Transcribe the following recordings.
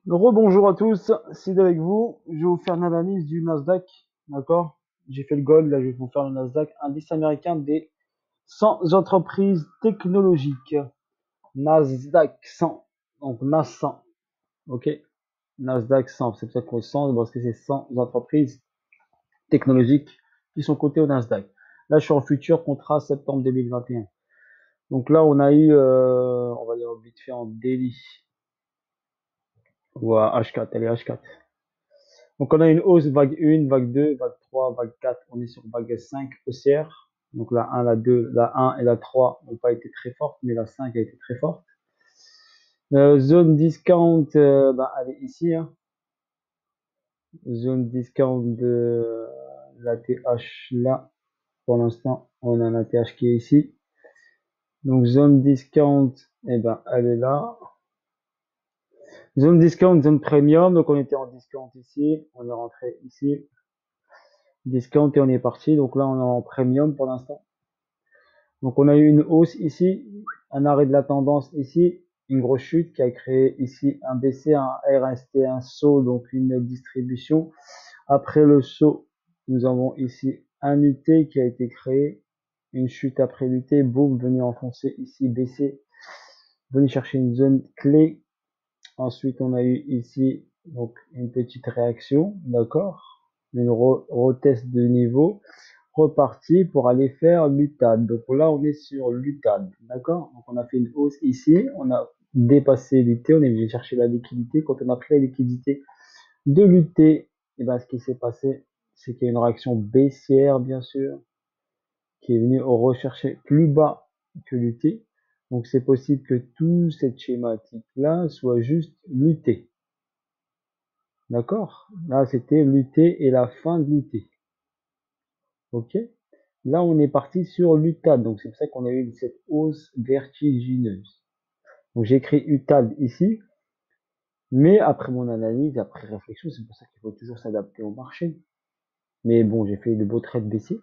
Rebonjour à tous, Sid avec vous. Je vais vous faire une analyse du Nasdaq, d'accord? J'ai fait le gold, là je vais vous faire le Nasdaq, indice américain des 100 entreprises technologiques. Nasdaq 100, donc NAS 100, ok? Nasdaq 100, c'est pour ça qu'on 100, parce que c'est 100 entreprises technologiques qui sont cotées au Nasdaq. Là je suis en futur contrat septembre 2021. Donc là on a eu, on va dire vite fait en daily, ou à H4, allez H4. Donc on a une hausse vague 1, vague 2, vague 3, vague 4. On est sur vague 5 haussière. Donc la 1, la 2, la 1 et la 3 n'ont pas été très fortes, mais la 5 a été très forte. Zone discount, elle est ici. Hein. Zone discount de la TH là. Pour l'instant, on a la TH qui est ici. Donc zone discount, elle est là. Zone discount, zone premium. Donc on était en discount ici. On est rentré ici. Discount et on est parti. Donc là, on est en premium pour l'instant. Donc on a eu une hausse ici, un arrêt de la tendance ici, une grosse chute qui a créé ici un BC, un RST, un saut, donc une distribution. Après le saut, nous avons ici un UT qui a été créé, une chute après l'UT, boum, venu enfoncer ici BC, venu chercher une zone clé. Ensuite on a eu ici donc une petite réaction, d'accord, une retest de niveau reparti pour aller faire l'UTAD. Donc là, on est sur l'UTAD, d'accord? Donc on a fait une hausse ici, on a dépassé l'UT, on est venu chercher la liquidité. Quand on a pris la liquidité de l'UT, et ben, ce qui s'est passé, c'est qu'il y a une réaction baissière, bien sûr, qui est venue rechercher plus bas que l'UT. Donc c'est possible que tout cette schématique-là soit juste l'UT. D'accord? Là, c'était l'UT et la fin de l'UT. Ok? Là, on est parti sur l'UTAD, donc c'est pour ça qu'on a eu cette hausse vertigineuse. Donc j'ai écrit UTAD ici, mais après mon analyse, après réflexion, c'est pour ça qu'il faut toujours s'adapter au marché. Mais bon, j'ai fait de beaux trades baissiers.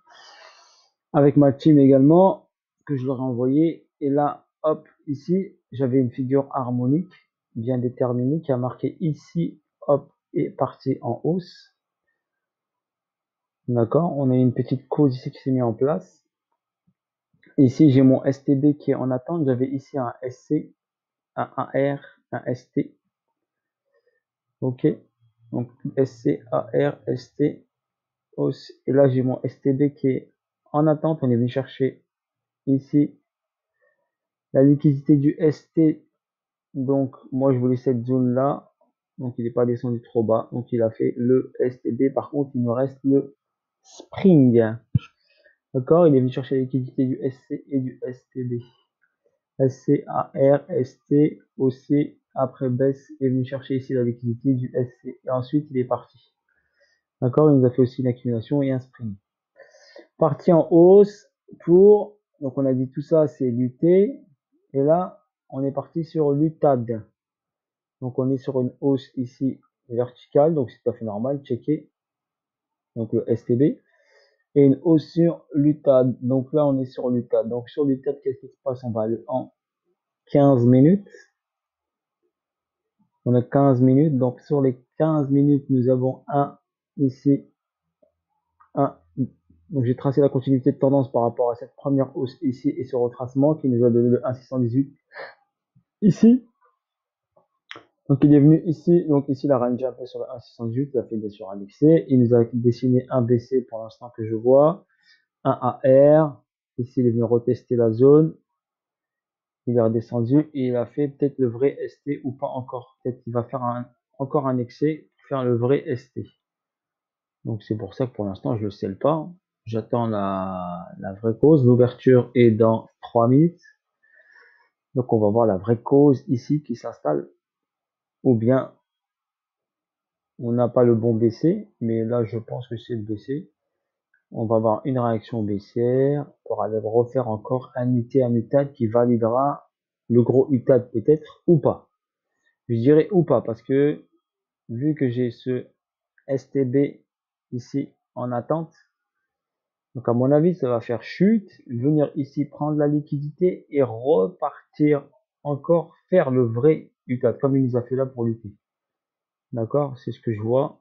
Avec ma team également, que je leur ai envoyé. Et là, hop, ici, j'avais une figure harmonique bien déterminée qui a marqué ici, hop, et parti en hausse. D'accord? On a une petite cause ici qui s'est mise en place. Ici, j'ai mon STB qui est en attente. J'avais ici un SC, un R, un ST. Ok. Donc, SC, AR, ST, hausse. Et là, j'ai mon STB qui est en attente. On est venu chercher ici la liquidité du ST. Donc, moi, je voulais cette zone-là. Donc, il n'est pas descendu trop bas. Donc, il a fait le STB. Par contre, il nous reste le Spring. D'accord? Il est venu chercher la liquidité du SC et du STB. SCAR, ST, OC, après baisse, est venu chercher ici la liquidité du SC. Et ensuite, il est parti. D'accord? Il nous a fait aussi une accumulation et un spring. Parti en hausse pour, donc on a dit tout ça, c'est l'UT. Et là, on est parti sur l'UTAD. Donc on est sur une hausse ici verticale, donc c'est tout à fait normal, checker. Donc le STB. Et une hausse sur l'UTAD. Donc là, on est sur l'UTAD. Donc sur l'UTAD, qu'est-ce qui se passe? On va aller en 15 minutes. On a 15 minutes. Donc sur les 15 minutes, nous avons un ici, un. Donc j'ai tracé la continuité de tendance par rapport à cette première hausse ici et ce retracement qui nous a donné le 1,618 ici. Donc il est venu ici, donc ici la range un peu sur le 1,618, il a fait bien sûr un XC. Il nous a dessiné un BC pour l'instant que je vois, un AR. Ici il est venu retester la zone. Il est redescendu et il a fait peut-être le vrai ST ou pas encore. Peut-être qu'il va faire encore un excès pour faire le vrai ST. Donc c'est pour ça que pour l'instant je ne le scelle pas. J'attends la vraie cause. L'ouverture est dans 3 minutes. Donc on va voir la vraie cause ici qui s'installe. Ou bien on n'a pas le bon baissier, mais là je pense que c'est le baissier. On va avoir une réaction baissière pour aller refaire encore un UT, un UTAD qui validera le gros UTAD peut-être ou pas. Je dirais ou pas parce que vu que j'ai ce STB ici en attente, donc à mon avis ça va faire chute, venir ici prendre la liquidité et repartir encore faire le vrai UTAD comme il nous a fait là pour l'UT. D'accord, c'est ce que je vois.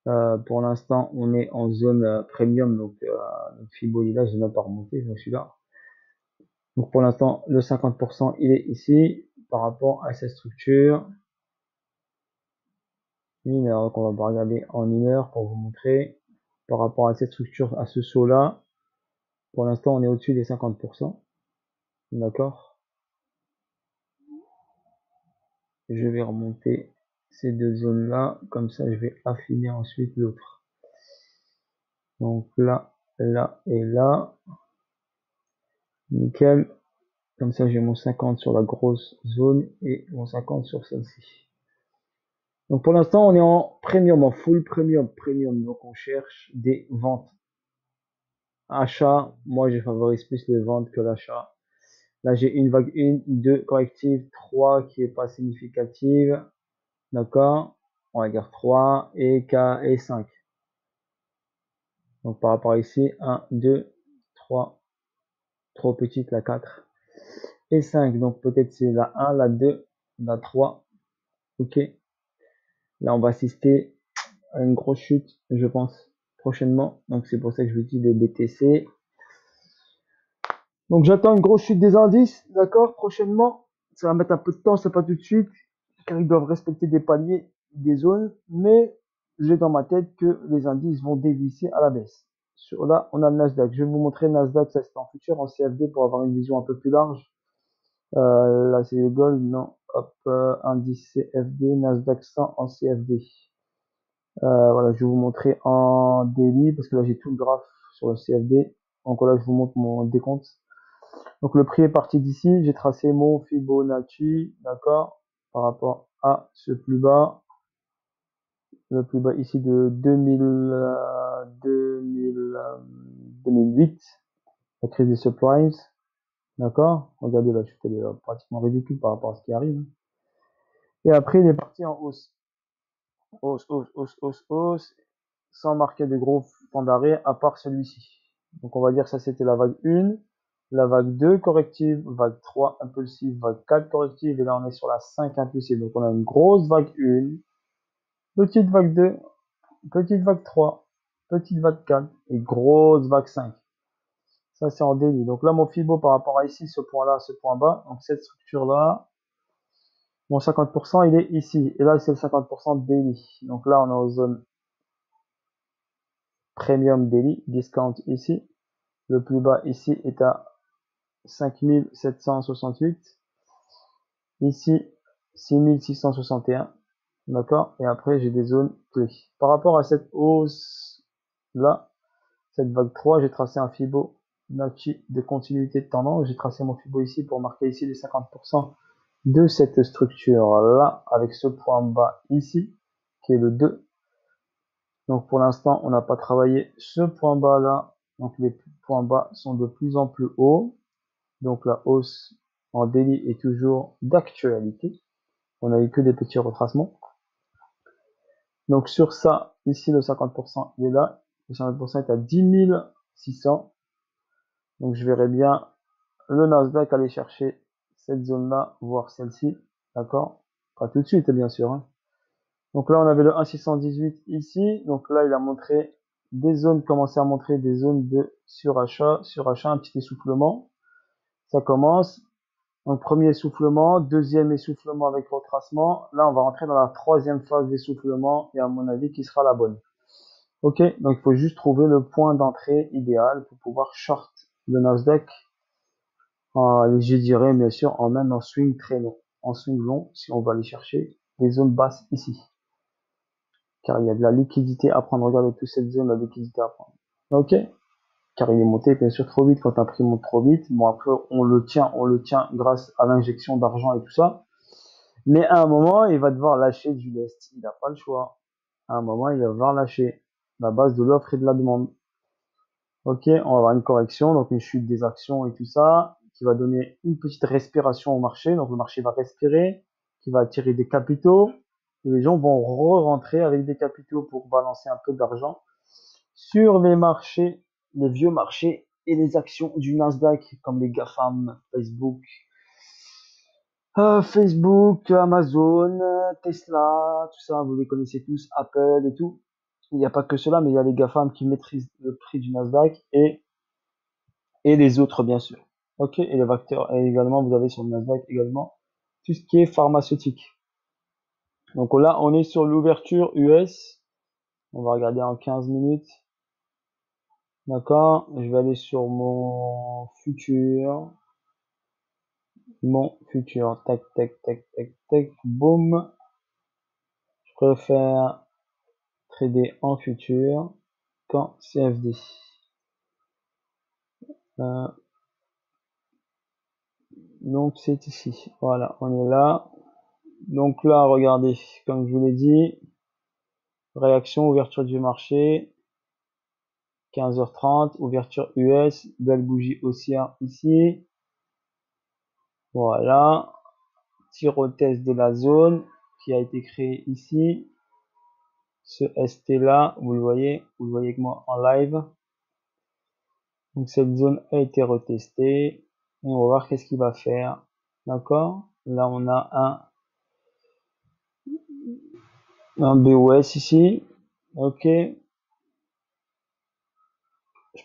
Pour l'instant, on est en zone premium, donc notre Fibo il est là, je n'ai même pas remonté, je suis là. Donc pour l'instant, le 50% il est ici par rapport à cette structure. Une heure qu'on va regarder en une heure pour vous montrer par rapport à cette structure, à ce saut là. Pour l'instant, on est au-dessus des 50%. D'accord. Je vais remonter ces deux zones là, comme ça je vais affiner ensuite l'autre. Donc là, là et là. Nickel. Comme ça, j'ai mon 50 sur la grosse zone et mon 50 sur celle-ci. Donc pour l'instant, on est en premium, en full premium, premium. Donc on cherche des ventes. Achat, moi je favorise plus les ventes que l'achat. Là, j'ai une vague 1, 2 corrective, 3 qui est pas significative. D'accord? On va dire 3 et 5. Donc par rapport à ici, 1, 2, 3, trop petite la 4 et 5. Donc peut-être c'est la 1, la 2, la 3. Ok. Là, on va assister à une grosse chute, je pense, prochainement. Donc c'est pour ça que je vous dis le BTC. Donc j'attends une grosse chute des indices, d'accord, prochainement. Ça va mettre un peu de temps, c'est pas tout de suite, car ils doivent respecter des paliers, des zones, mais j'ai dans ma tête que les indices vont dévisser à la baisse. Sur là, on a le Nasdaq. Je vais vous montrer le Nasdaq, ça c'est en futur, en CFD, pour avoir une vision un peu plus large. Là c'est le gold, non, hop, indice CFD, Nasdaq 100 en CFD. Voilà, je vais vous montrer en daily, parce que là j'ai tout le graphe sur le CFD. Donc là, je vous montre mon décompte. Donc le prix est parti d'ici, j'ai tracé mon Fibonacci, d'accord, par rapport à ce plus bas, le plus bas ici de 2008, la crise des subprimes, d'accord, regardez la chute, elle est pratiquement ridicule par rapport à ce qui arrive. Et après il est parti en hausse, hausse, sans marquer de gros points d'arrêt à part celui-ci. Donc on va dire ça c'était la vague 1, la vague 2 corrective, vague 3 impulsive, vague 4 corrective, et là on est sur la 5 impulsive. Donc on a une grosse vague 1, petite vague 2, petite vague 3, petite vague 4 et grosse vague 5. Ça c'est en daily. Donc là mon Fibo par rapport à ici, ce point là, ce point bas, donc cette structure là, mon 50% il est ici. Et là c'est le 50% daily. Donc là on est en zone premium daily, discount ici. Le plus bas ici est à 5768. Ici, 6661. D'accord? Et après, j'ai des zones clés. Par rapport à cette hausse là, cette vague 3, j'ai tracé un Fibonacci de continuité de tendance. J'ai tracé mon Fibo ici pour marquer ici les 50% de cette structure là, avec ce point bas ici, qui est le 2. Donc pour l'instant, on n'a pas travaillé ce point bas là. Donc les points bas sont de plus en plus hauts. Donc la hausse en daily est toujours d'actualité. On n'a eu que des petits retracements. Donc sur ça, ici le 50% il est là. Le 50% est à 10 600. Donc je verrai bien le Nasdaq aller chercher cette zone-là, voire celle-ci. D'accord? Pas tout de suite, bien sûr. Hein. Donc là, on avait le 1,618 ici. Donc là, il a montré des zones, commencé à montrer des zones de surachat, un petit essoufflement. Ça commence. Donc premier essoufflement, deuxième essoufflement avec retracement. Là, on va rentrer dans la troisième phase d'essoufflement et à mon avis, qui sera la bonne. Ok, donc il faut juste trouver le point d'entrée idéal pour pouvoir short le Nasdaq. Je dirais bien sûr en swing très long. En swing long, si on va aller chercher des zones basses ici. Car il y a de la liquidité à prendre. Regardez toute cette zone, la liquidité à prendre. Ok, car il est monté bien sûr trop vite quand un prix monte trop vite. Bon après on le tient grâce à l'injection d'argent et tout ça. Mais à un moment il va devoir lâcher du lest. Il n'a pas le choix. À un moment il va devoir lâcher la base de l'offre et de la demande. Ok, on va avoir une correction, donc une chute des actions et tout ça, qui va donner une petite respiration au marché. Donc le marché va respirer, qui va attirer des capitaux. Et les gens vont re-rentrer avec des capitaux pour balancer un peu d'argent sur les marchés, les vieux marchés et les actions du Nasdaq, comme les GAFAM, Facebook, Facebook, Amazon, Tesla, tout ça, vous les connaissez tous, Apple et tout. Il n'y a pas que cela, mais il y a les GAFAM qui maîtrisent le prix du Nasdaq et les autres, bien sûr. Ok, et les facteurs. Et également, vous avez sur le Nasdaq également tout ce qui est pharmaceutique. Donc là, on est sur l'ouverture US. On va regarder en 15 minutes. D'accord, je vais aller sur mon futur. Tac, tac, tac, tac, tac, boum. Je préfère trader en futur qu'en CFD. Euh, donc c'est ici. Voilà, on est là. Donc là, regardez, comme je vous l'ai dit, réaction, ouverture du marché, 15h30, ouverture US, belle bougie haussière ici. Voilà, tir au test de la zone qui a été créé ici. Ce ST là, vous le voyez avec moi en live. Donc cette zone a été retestée et on va voir qu'est-ce qu'il va faire. D'accord, là on a un BOS ici. Ok, je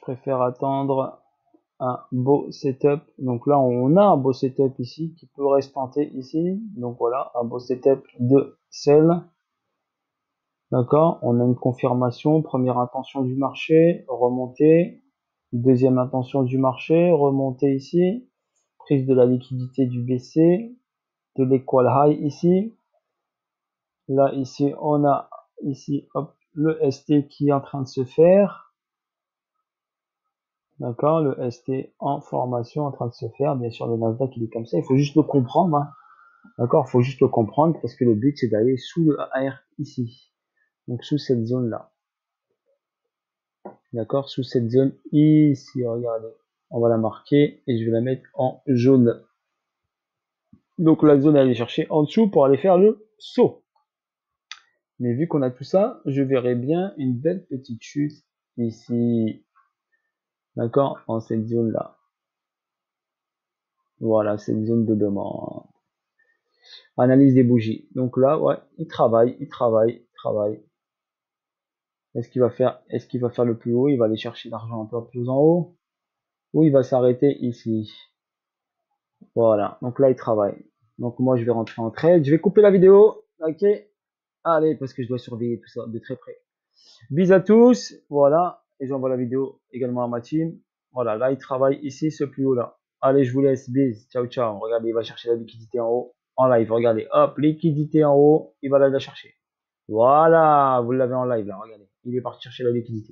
préfère attendre un beau setup. Donc là on a un beau setup ici qui peut rester ici. Donc voilà, un beau setup de sell. D'accord, on a une confirmation, première intention du marché, remontée, deuxième intention du marché, remontée ici, prise de la liquidité du BC, de l'equal high ici. Là, ici, on a ici hop, le ST qui est en train de se faire. D'accord, le ST en formation en train de se faire. Bien sûr, le Nasdaq, il est comme ça. Il faut juste le comprendre. Hein. D'accord, il faut juste le comprendre parce que le but, c'est d'aller sous le AR ici. Donc, sous cette zone-là. D'accord, sous cette zone ici, regardez. On va la marquer et je vais la mettre en jaune. Donc, la zone à aller chercher en dessous pour aller faire le saut. Mais vu qu'on a tout ça, je verrai bien une belle petite chute ici. D'accord, en cette zone là. Voilà, c'est une zone de demande. Analyse des bougies. Donc là, ouais, il travaille. Est-ce qu'il va faire le plus haut? Il va aller chercher l'argent un peu plus en haut. Ou il va s'arrêter ici. Voilà, donc là il travaille. Donc moi je vais rentrer en trade. Je vais couper la vidéo. Ok. Allez, parce que je dois surveiller tout ça de très près. Bis à tous. Voilà. Et j'envoie la vidéo également à ma team. Voilà, là il travaille ici, ce plus haut là. Allez, je vous laisse. Bis. Ciao, ciao. Regardez, il va chercher la liquidité en haut. En live, regardez. Hop, liquidité en haut. Il va la chercher. Voilà, vous l'avez en live là. Regardez. Il est parti chercher la liquidité.